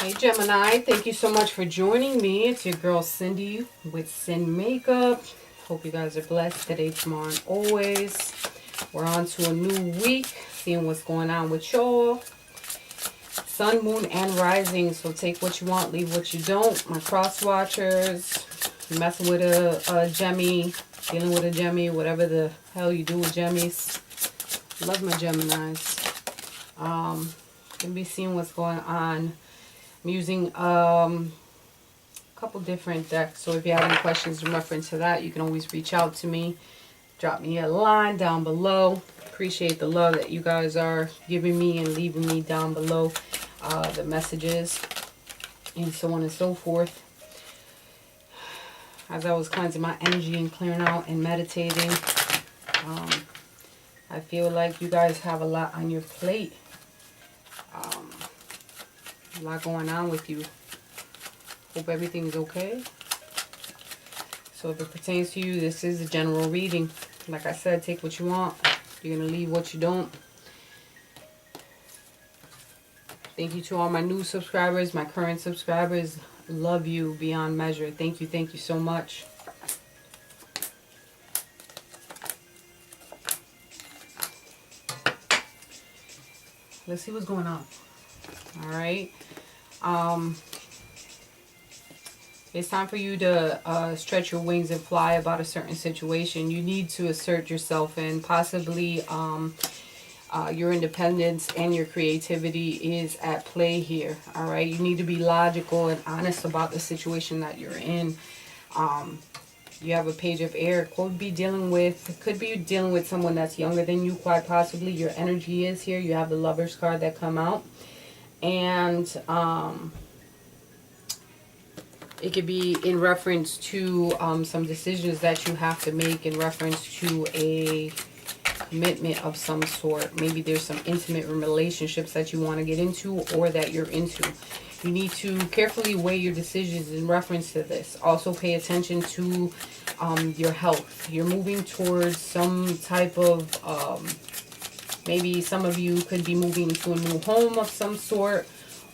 Hey Gemini, thank you so much for joining me. It's your girl Cindy with Sin Makeup. Hope you guys are blessed today, tomorrow, and always. We're on to a new week, seeing what's going on with y'all. Sun, moon, and rising. So take what you want, leave what you don't. My cross watchers, messing with a Gemmy, dealing with a Gemmy, whatever the hell you do with Gemmies. Love my Geminis. Gonna be seeing what's going on. I'm using a couple different decks, so if you have any questions in reference to that, you can always reach out to me. Drop me a line down below. Appreciate the love that you guys are giving me and leaving me down below, the messages and so on and so forth. As I was cleansing my energy and clearing out and meditating, I feel like you guys have a lot on your plate. A lot going on with you. Hope everything is okay. So if it pertains to you, this is a general reading. Like I said, take what you want. You're going to leave what you don't. Thank you to all my new subscribers, my current subscribers. Love you beyond measure. Thank you so much. Let's see what's going on. All right. It's time for you to stretch your wings and fly about a certain situation. You need to assert yourself, and possibly your independence and your creativity is at play here. All right. You need to be logical and honest about the situation that you're in. You have a page of air. Could be dealing with someone that's younger than you, quite possibly. Your energy is here. You have the Lover's card that come out. And it could be in reference to some decisions that you have to make in reference to a commitment of some sort. Maybe there's some intimate relationships that you want to get into or that you're into. You need to carefully weigh your decisions in reference to this. Also pay attention to your health. You're moving towards some type of, maybe some of you could be moving to a new home of some sort,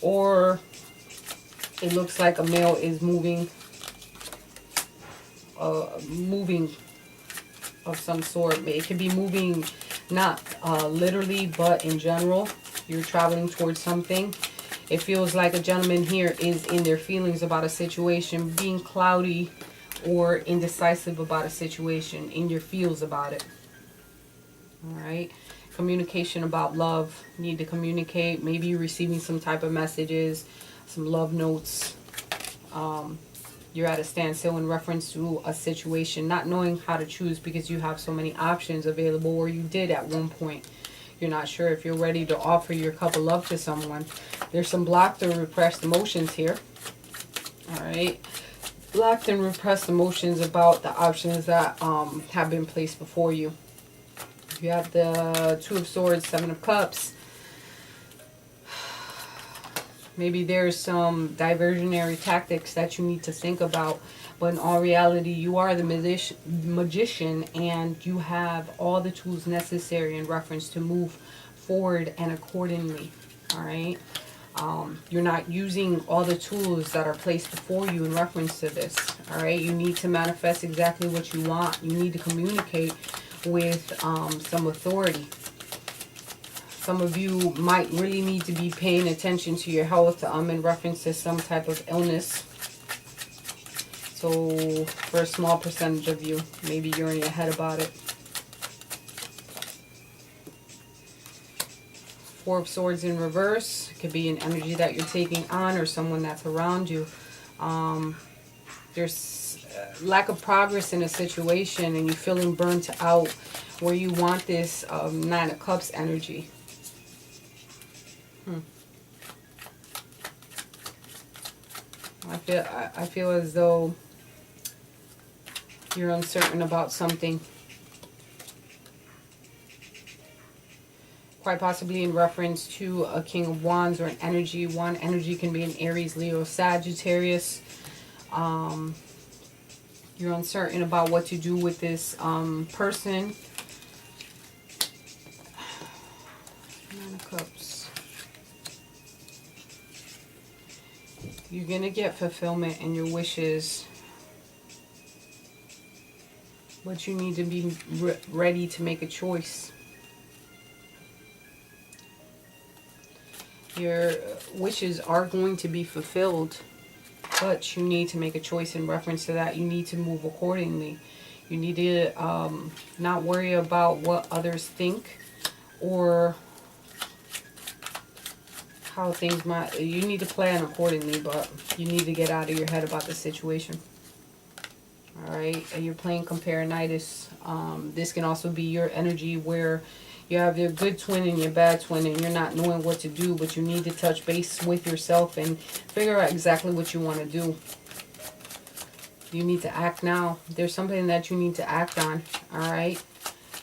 or it looks like a male is moving of some sort. It could be moving, not literally, but in general. You're traveling towards something. It feels like a gentleman here is in their feelings about a situation, being cloudy or indecisive about a situation, in your feels about it. All right. Communication about love. Need to communicate. Maybe you're receiving some type of messages, some love notes. You're at a standstill in reference to a situation, not knowing how to choose because you have so many options available, or you did at one point. You're not sure if you're ready to offer your cup of love to someone. There's some blocked or repressed emotions here. All right. Blocked and repressed emotions about the options that have been placed before you. You have the Two of Swords, Seven of Cups. Maybe there's some diversionary tactics that you need to think about. But in all reality, you are the magician, and you have all the tools necessary in reference to move forward and accordingly. All right. You're not using all the tools that are placed before you in reference to this. All right. You need to manifest exactly what you want. You need to communicate with some authority. Some of you might really need to be paying attention to your health in reference to some type of illness. So for a small percentage of you, maybe you're in your head about it. Four of Swords in reverse. It could be an energy that you're taking on or someone that's around you. There's lack of progress in a situation and you're feeling burnt out, where you want this Nine of Cups energy. I feel as though you're uncertain about something. Quite possibly in reference to a King of Wands or an energy. One energy can be an Aries, Leo, Sagittarius. You're uncertain about what to do with this person. Nine of Cups. You're going to get fulfillment in your wishes. But you need to be ready to make a choice. Your wishes are going to be fulfilled, but you need to make a choice in reference to that. You need to move accordingly. You need to not worry about what others think or how things might. You need to plan accordingly, but you need to get out of your head about the situation. Alright, you're playing comparinitis. This can also be your energy where you have your good twin and your bad twin and you're not knowing what to do, but you need to touch base with yourself and figure out exactly what you want to do. You need to act now. There's something that you need to act on. Alright,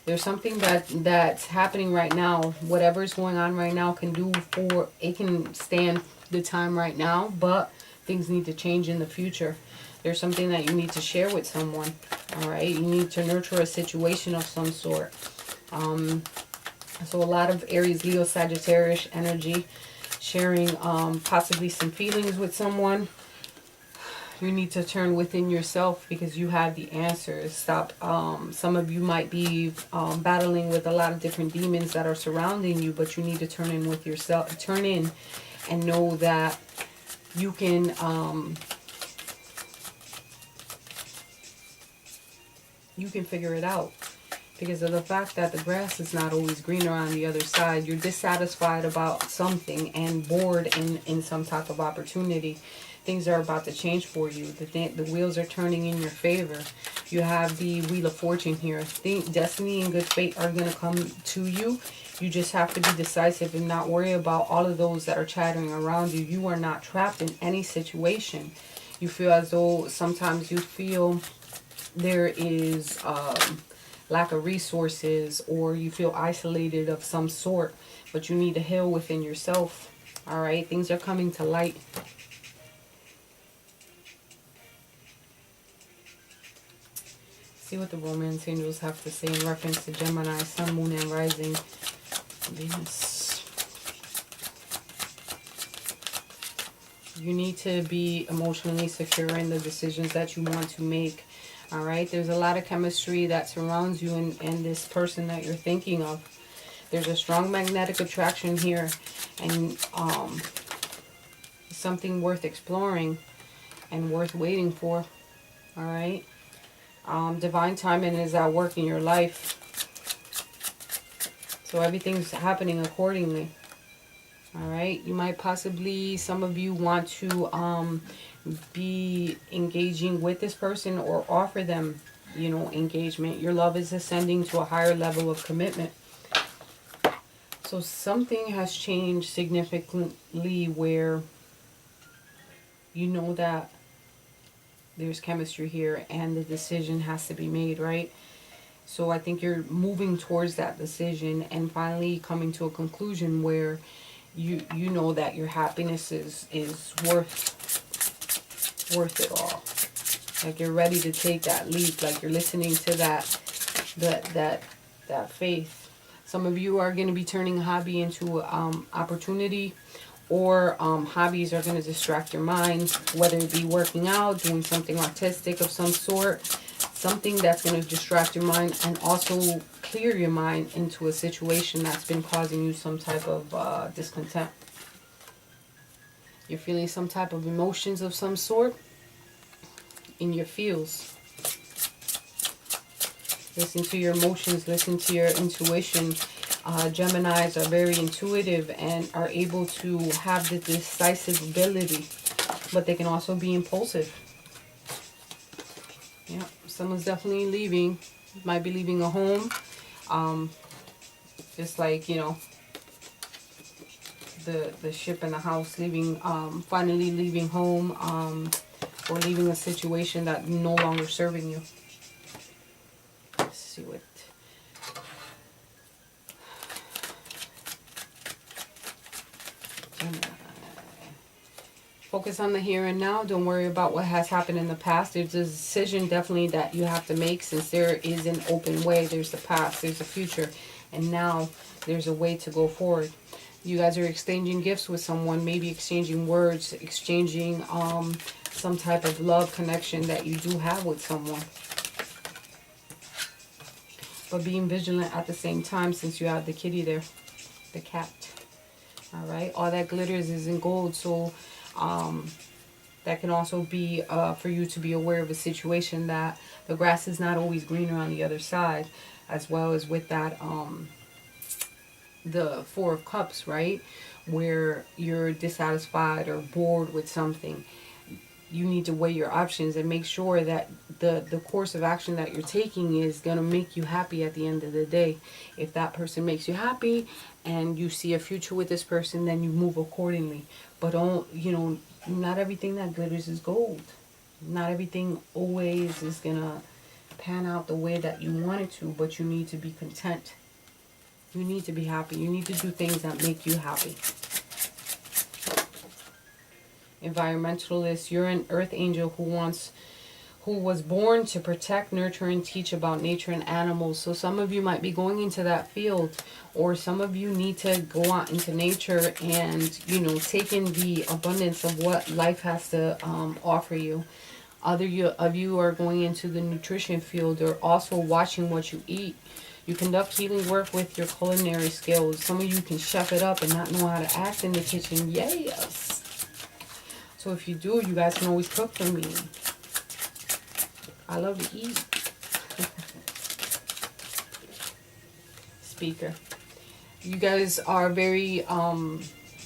there's something that's happening right now. Whatever is going on right now can stand the time right now, but things need to change in the future. There's something that you need to share with someone. Alright, you need to nurture a situation of some sort. So a lot of Aries, Leo, Sagittarius energy, sharing possibly some feelings with someone. You need to turn within yourself because you have the answers. Stop. Some of you might be battling with a lot of different demons that are surrounding you, but you need to turn in with yourself. Turn in and know that you can figure it out. Because of the fact that the grass is not always greener on the other side. You're dissatisfied about something and bored in some type of opportunity. Things are about to change for you. The wheels are turning in your favor. You have the Wheel of Fortune here. Destiny and good fate are going to come to you. You just have to be decisive and not worry about all of those that are chattering around you. You are not trapped in any situation. You feel as though sometimes you feel there is lack of resources or you feel isolated of some sort, but you need to heal within yourself. All right, things are coming to light. See what the romance angels have to say in reference to Gemini, Sun, Moon, and Rising. Venus. You need to be emotionally secure in the decisions that you want to make. All right, there's a lot of chemistry that surrounds you and this person that you're thinking of. There's a strong magnetic attraction here, and something worth exploring and worth waiting for. All right, divine timing is at work in your life, so everything's happening accordingly. All right, you might possibly, some of you want to be engaging with this person or offer them, you know, engagement. Your love is ascending to a higher level of commitment. So something has changed significantly where you know that there's chemistry here and the decision has to be made, right? So I think you're moving towards that decision and finally coming to a conclusion where you know that your happiness is worth it all. Like you're ready to take that leap, like you're listening to that faith. Some of you are going to be turning a hobby into opportunity, or hobbies are going to distract your mind, whether it be working out, doing something artistic of some sort, something that's going to distract your mind and also clear your mind into a situation that's been causing you some type of discontent. You're feeling some type of emotions of some sort in your feels. Listen to your emotions, listen to your intuition. Geminis are very intuitive and are able to have the decisive ability, but they can also be impulsive. Yeah, someone's definitely leaving. Might be leaving a home. Just like, you know, the ship in the house, leaving, finally leaving home, or leaving a situation that no longer serving you. Let's see what. Focus on the here and now. Don't worry about what has happened in the past. There's a decision definitely that you have to make, since there is an open way. There's the past, there's the future, and now there's a way to go forward. You guys are exchanging gifts with someone, maybe exchanging words, exchanging some type of love connection that you do have with someone. But being vigilant at the same time, since you have the kitty there, the cat. All right, all that glitters is in gold, so that can also be for you to be aware of a situation that the grass is not always greener on the other side, as well as with that the Four of Cups, right, where you're dissatisfied or bored with something. You need to weigh your options and make sure that the course of action that you're taking is going to make you happy at the end of the day. If that person makes you happy and you see a future with this person, then you move accordingly. But don't, you know, not everything that glitters is gold. Not everything always is going to pan out the way that you want it to, but you need to be content. You need to be happy. You need to do things that make you happy. Environmentalist, you're an earth angel who was born to protect, nurture, and teach about nature and animals. So some of you might be going into that field, or some of you need to go out into nature and, you know, take in the abundance of what life has to offer you. Other of you are going into the nutrition field, or also watching what you eat. You conduct healing work with your culinary skills. Some of you can chef it up and not know how to act in the kitchen. Yes. So if you do, you guys can always cook for me. I love to eat. Speaker. You guys are very,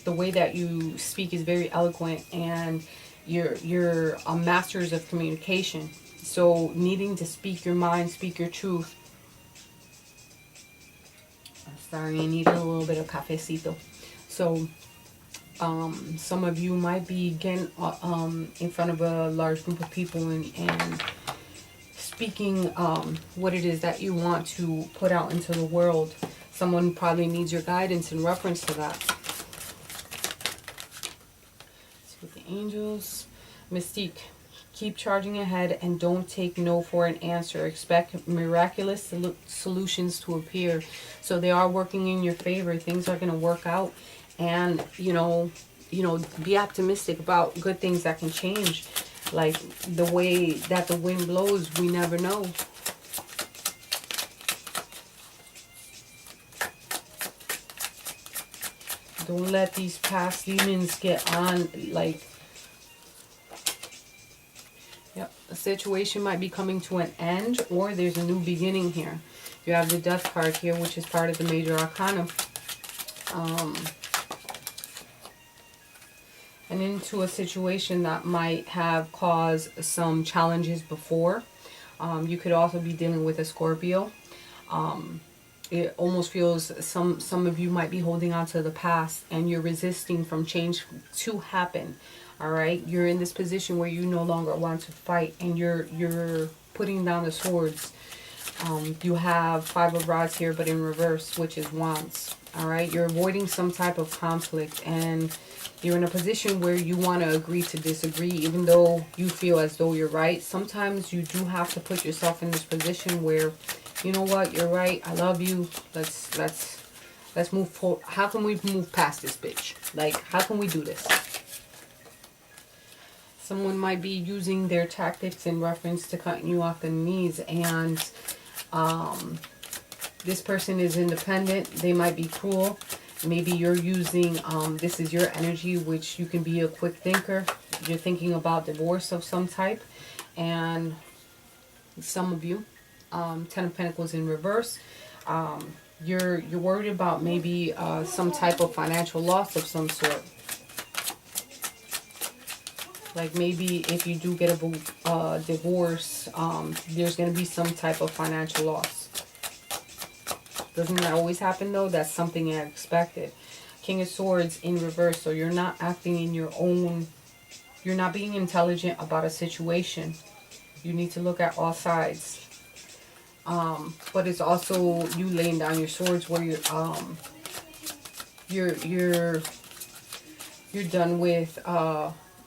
the way that you speak is very eloquent, and you're masters of communication. So needing to speak your mind, speak your truth. I'm sorry, I need a little bit of cafecito. So some of you might be getting in front of a large group of people and speaking what it is that you want to put out into the world. Someone probably needs your guidance in reference to that. Let's see with the angels. Mystique. Keep charging ahead and don't take no for an answer. Expect miraculous solutions to appear. So they are working in your favor. Things are going to work out. And, you know, be optimistic about good things that can change. Like the way that the wind blows, we never know. Don't let these past demons get on, like, yep, a situation might be coming to an end, or there's a new beginning here. You have the Death card here, which is part of the Major Arcana. And into a situation that might have caused some challenges before. You could also be dealing with a Scorpio. It almost feels some of you might be holding on to the past, and you're resisting from change to happen. All right, you're in this position where you no longer want to fight, and you're putting down the swords. You have Five of Rods here, but in reverse, which is Wands. All right, you're avoiding some type of conflict, and you're in a position where you want to agree to disagree, even though you feel as though you're right. Sometimes you do have to put yourself in this position where, you know what, you're right, I love you, let's move forward. How can we move past this bitch? Like, how can we do this? Someone might be using their tactics in reference to cutting you off the knees, and this person is independent. They might be cruel. Maybe you're using, this is your energy, which you can be a quick thinker. You're thinking about divorce of some type. And some of you, Ten of Pentacles in reverse, you're worried about maybe some type of financial loss of some sort. Like maybe if you do get a divorce, there's going to be some type of financial loss. Doesn't that always happen though? That's something unexpected. King of Swords in reverse. So you're not acting in your own, you're not being intelligent about a situation. You need to look at all sides. But it's also you laying down your swords where you're done with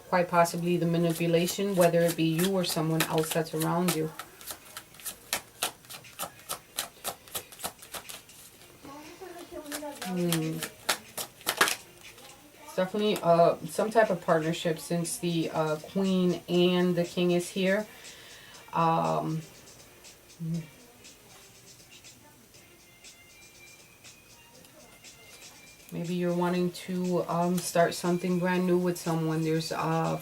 quite possibly the manipulation, whether it be you or someone else that's around you. definitely some type of partnership, since the Queen and the King is here. Maybe you're wanting to start something brand new with someone. There's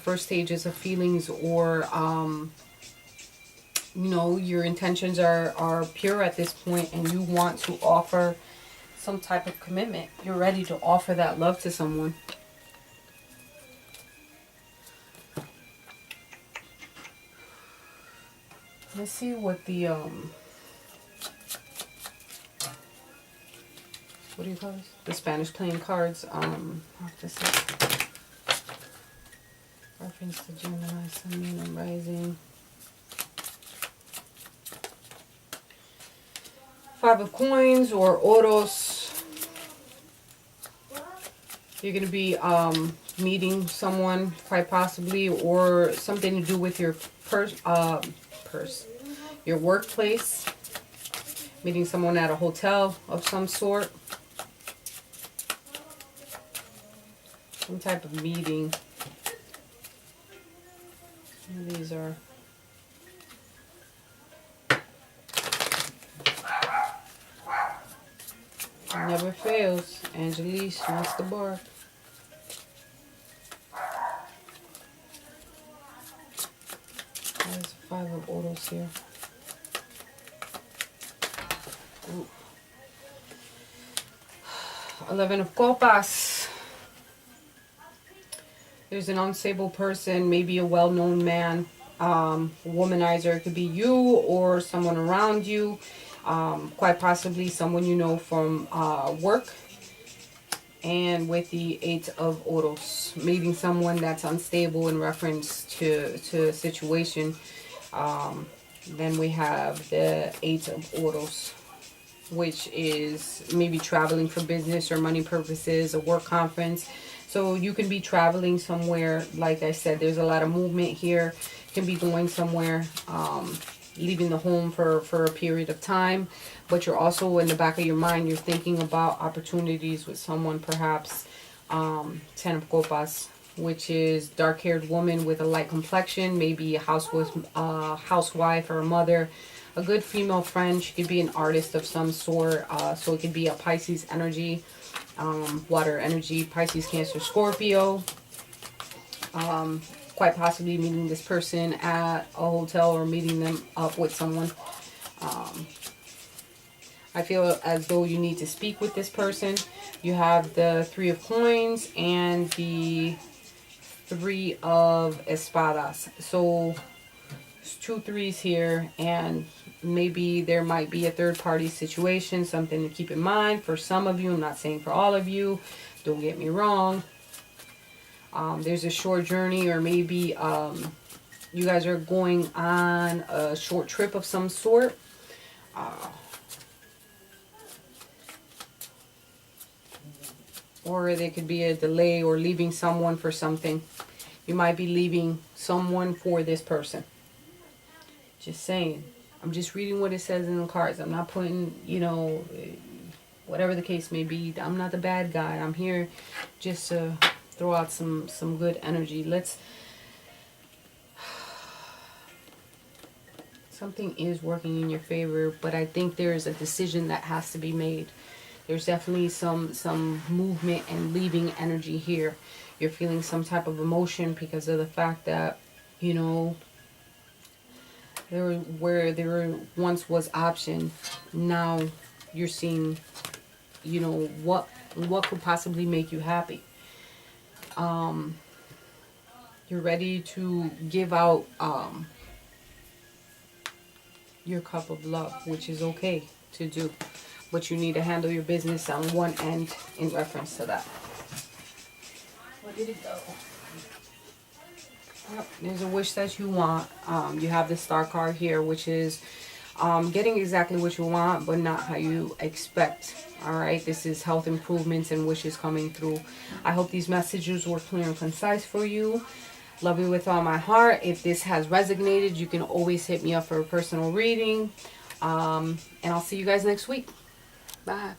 first stages of feelings, or you know, your intentions are pure at this point, and you want to offer some type of commitment. You're ready to offer that love to someone. Let's see what the what do you call this? The Spanish playing cards. This is reference to Gemini, Sun, Moon, and Rising. Five of Coins or Oros. You're going to be meeting someone, quite possibly, or something to do with your your workplace. Meeting someone at a hotel of some sort. Some type of meeting. Some of these are... Never fails. Angelise wants to bark. There's 5 of Oros here. Ooh. 11 of Copas. There's an unstable person, maybe a well-known man, womanizer. It could be you or someone around you. Quite possibly someone you know from work. And with the 8 of Oros, meeting someone that's unstable in reference to a situation. Then we have the 8 of Oros, which is maybe traveling for business or money purposes, a work conference. So you can be traveling somewhere. Like I said, there's a lot of movement here. You can be going somewhere, leaving the home for a period of time. But you're also, in the back of your mind, you're thinking about opportunities with someone, perhaps. 10 of Copas, which is dark-haired woman with a light complexion, maybe a housewife or a mother. A good female friend. She could be an artist of some sort. So it could be a Pisces energy. Water energy, Pisces, Cancer, Scorpio. Quite possibly meeting this person at a hotel or meeting them up with someone. I feel as though you need to speak with this person. You have the 3 of Coins and the 3 of Espadas. So there's 2 3s here, and maybe there might be a third-party situation, something to keep in mind for some of you. I'm not saying for all of you. Don't get me wrong. There's a short journey, or maybe you guys are going on a short trip of some sort. Or there could be a delay or leaving someone for something. You might be leaving someone for this person. Just saying. I'm just reading what it says in the cards. I'm not putting, you know, whatever the case may be. I'm not the bad guy. I'm here just to throw out some good energy. Something is working in your favor, but I think there is a decision that has to be made. There's definitely some movement and leaving energy here. You're feeling some type of emotion because of the fact that, you know, where there once was option, now you're seeing, you know, what could possibly make you happy. You're ready to give out your cup of love, which is okay to do. But you need to handle your business on one end in reference to that. Where did it go? Yep, there's a wish that you want. You have the Star card here, which is getting exactly what you want, but not how you expect. Alright, this is health improvements and wishes coming through. I hope these messages were clear and concise for you. Love you with all my heart. If this has resonated, you can always hit me up for a personal reading. And I'll see you guys next week. Bye.